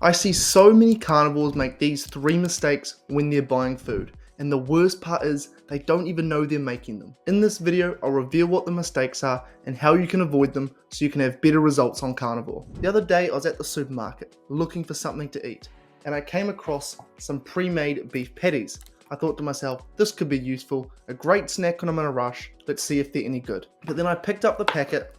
I see so many carnivores make these 3 mistakes when they're buying food, and the worst part is they don't even know they're making them. In this video, I'll reveal what the mistakes are and how you can avoid them so you can have better results on carnivore. The other day I was at the supermarket looking for something to eat, and I came across some pre-made beef patties. I thought to myself, this could be useful, a great snack when I'm in a rush, let's see if they're any good. But then I picked up the packet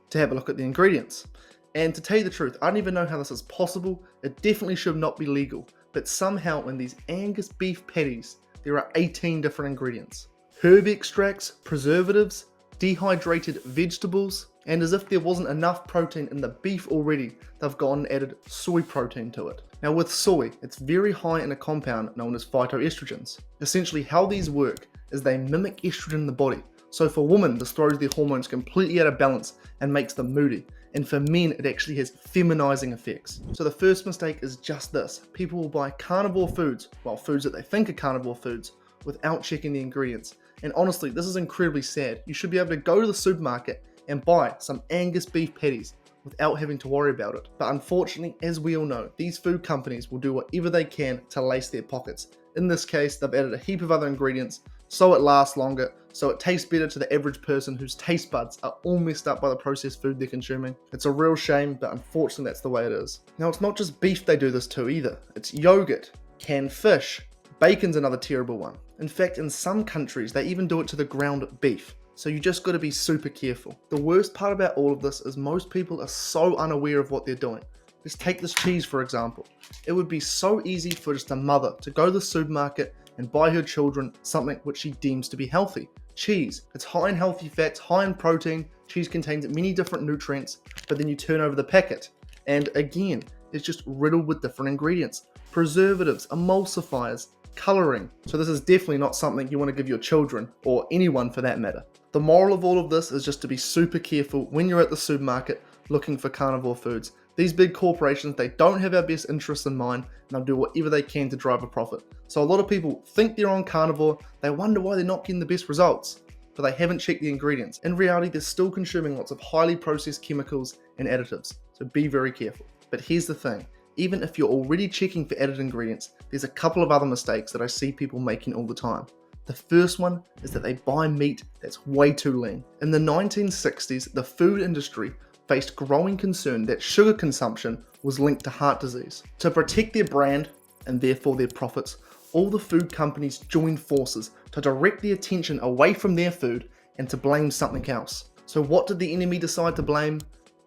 to have a look at the ingredients. And to tell you the truth, I don't even know how this is possible. It definitely should not be legal. But somehow in these Angus beef patties, there are 18 different ingredients. Herb extracts, preservatives, dehydrated vegetables, and as if there wasn't enough protein in the beef already, they've gone and added soy protein to it. Now with soy, it's very high in a compound known as phytoestrogens. Essentially how these work is they mimic estrogen in the body. So for women, this throws their hormones completely out of balance and makes them moody. And for men, it actually has feminizing effects. So the first mistake is just this. People will buy carnivore foods, well, foods that they think are carnivore foods, without checking the ingredients. And honestly, this is incredibly sad. You should be able to go to the supermarket and buy some Angus beef patties without having to worry about it. But unfortunately, as we all know, these food companies will do whatever they can to lace their pockets. In this case, they've added a heap of other ingredients so it lasts longer, so it tastes better to the average person whose taste buds are all messed up by the processed food they're consuming. It's a real shame, but unfortunately that's the way it is. Now it's not just beef they do this to either. It's yogurt, canned fish, bacon's another terrible one. In fact, in some countries they even do it to the ground beef. So you just got to be super careful. The worst part about all of this is most people are so unaware of what they're doing. Let's take this cheese for example. It would be so easy for just a mother to go to the supermarket and buy her children something which she deems to be healthy. Cheese. It's high in healthy fats, high in protein. Cheese contains many different nutrients, but then you turn over the packet, and again, it's just riddled with different ingredients. Preservatives, emulsifiers, coloring. So this is definitely not something you want to give your children, or anyone for that matter. The moral of all of this is just to be super careful when you're at the supermarket looking for carnivore foods. These big corporations, they don't have our best interests in mind, and they'll do whatever they can to drive a profit. So a lot of people think they're on carnivore, they wonder why they're not getting the best results, but they haven't checked the ingredients. In reality, they're still consuming lots of highly processed chemicals and additives, so be very careful. But here's the thing, even if you're already checking for added ingredients, there's a couple of other mistakes that I see people making all the time. The first one is that they buy meat that's way too lean. In the 1960s, the food industry faced growing concern that sugar consumption was linked to heart disease. To protect their brand, and therefore their profits, all the food companies joined forces to direct the attention away from their food and to blame something else. So what did the enemy decide to blame?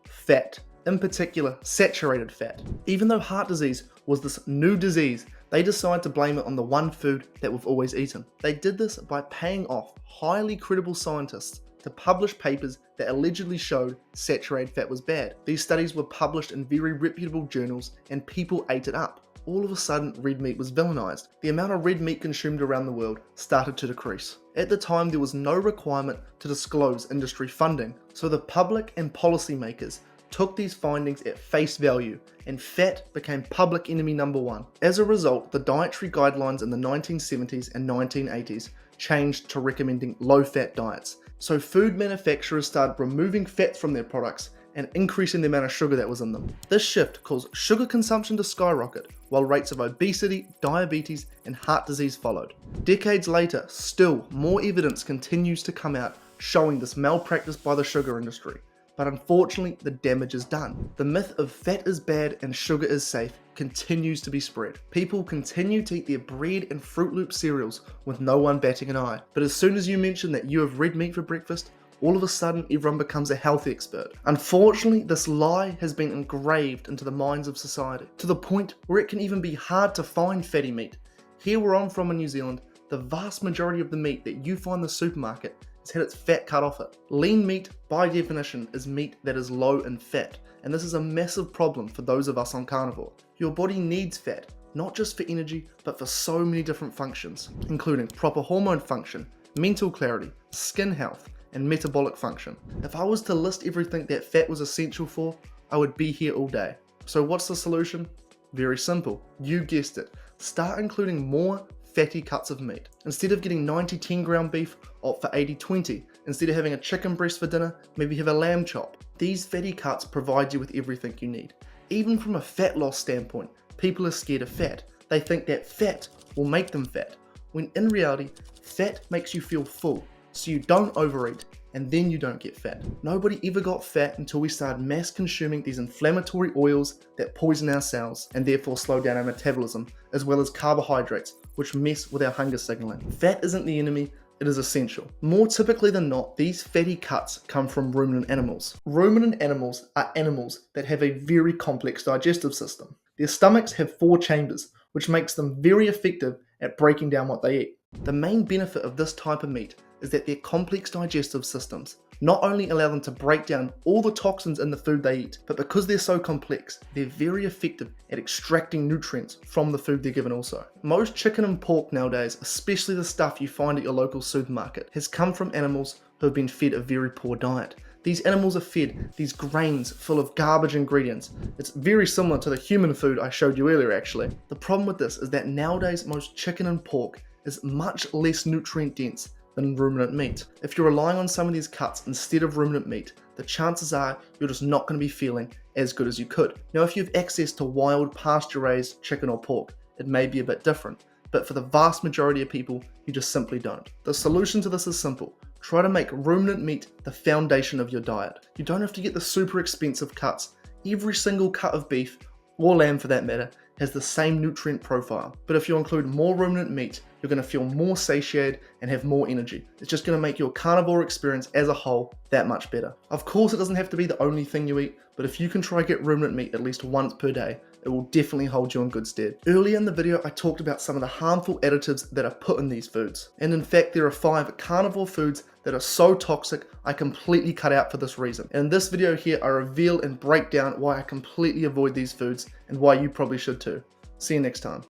Fat. In particular, saturated fat. Even though heart disease was this new disease, they decided to blame it on the one food that we've always eaten. They did this by paying off highly credible scientists to publish papers that allegedly showed saturated fat was bad. These studies were published in very reputable journals and people ate it up. All of a sudden, red meat was villainized. The amount of red meat consumed around the world started to decrease. At the time, there was no requirement to disclose industry funding, so the public and policymakers took these findings at face value, and fat became public enemy number one. As a result, the dietary guidelines in the 1970s and 1980s changed to recommending low-fat diets. So food manufacturers started removing fats from their products and increasing the amount of sugar that was in them. This shift caused sugar consumption to skyrocket, while rates of obesity, diabetes, and heart disease followed. Decades later, still more evidence continues to come out showing this malpractice by the sugar industry. But unfortunately, the damage is done. The myth of fat is bad and sugar is safe continues to be spread. People continue to eat their bread and Fruit Loop cereals with no one batting an eye. But as soon as you mention that you have red meat for breakfast, all of a sudden everyone becomes a health expert. Unfortunately, this lie has been engraved into the minds of society, to the point where it can even be hard to find fatty meat. Here where I'm from in New Zealand, the vast majority of the meat that you find in the supermarket has had its fat cut off it. Lean meat, by definition, is meat that is low in fat, and this is a massive problem for those of us on carnivore. Your body needs fat, not just for energy, but for so many different functions, including proper hormone function, mental clarity, skin health, and metabolic function. If I was to list everything that fat was essential for, I would be here all day. So what's the solution? Very simple. You guessed it. Start including more fatty cuts of meat. Instead of getting 90-10 ground beef, opt for 80-20. Instead of having a chicken breast for dinner, maybe have a lamb chop. These fatty cuts provide you with everything you need. Even from a fat loss standpoint, people are scared of fat. They think that fat will make them fat, when in reality, fat makes you feel full, so you don't overeat, and then you don't get fat. Nobody ever got fat until we started mass consuming these inflammatory oils that poison our cells and therefore slow down our metabolism, as well as carbohydrates, which mess with our hunger signaling. Fat isn't the enemy, it is essential. More typically than not, these fatty cuts come from ruminant animals. Ruminant animals are animals that have a very complex digestive system. Their stomachs have 4 chambers, which makes them very effective at breaking down what they eat. The main benefit of this type of meat is that their complex digestive systems not only allow them to break down all the toxins in the food they eat, but because they're so complex, they're very effective at extracting nutrients from the food they're given also. Most chicken and pork nowadays, especially the stuff you find at your local supermarket, has come from animals who have been fed a very poor diet. These animals are fed these grains full of garbage ingredients. It's very similar to the human food I showed you earlier actually. The problem with this is that nowadays most chicken and pork is much less nutrient dense than ruminant meat. If you're relying on some of these cuts instead of ruminant meat, the chances are you're just not going to be feeling as good as you could. Now if you have access to wild pasture-raised chicken or pork, it may be a bit different, but for the vast majority of people, you just simply don't. The solution to this is simple. Try to make ruminant meat the foundation of your diet. You don't have to get the super expensive cuts. Every single cut of beef, or lamb for that matter, has the same nutrient profile. But if you include more ruminant meat, you're going to feel more satiated and have more energy. It's just going to make your carnivore experience as a whole that much better. Of course, it doesn't have to be the only thing you eat, but if you can try get ruminant meat at least once per day, it will definitely hold you in good stead. Earlier in the video, I talked about some of the harmful additives that are put in these foods. And in fact, there are 5 carnivore foods that are so toxic, I completely cut out for this reason. And in this video here, I reveal and break down why I completely avoid these foods and why you probably should too. See you next time.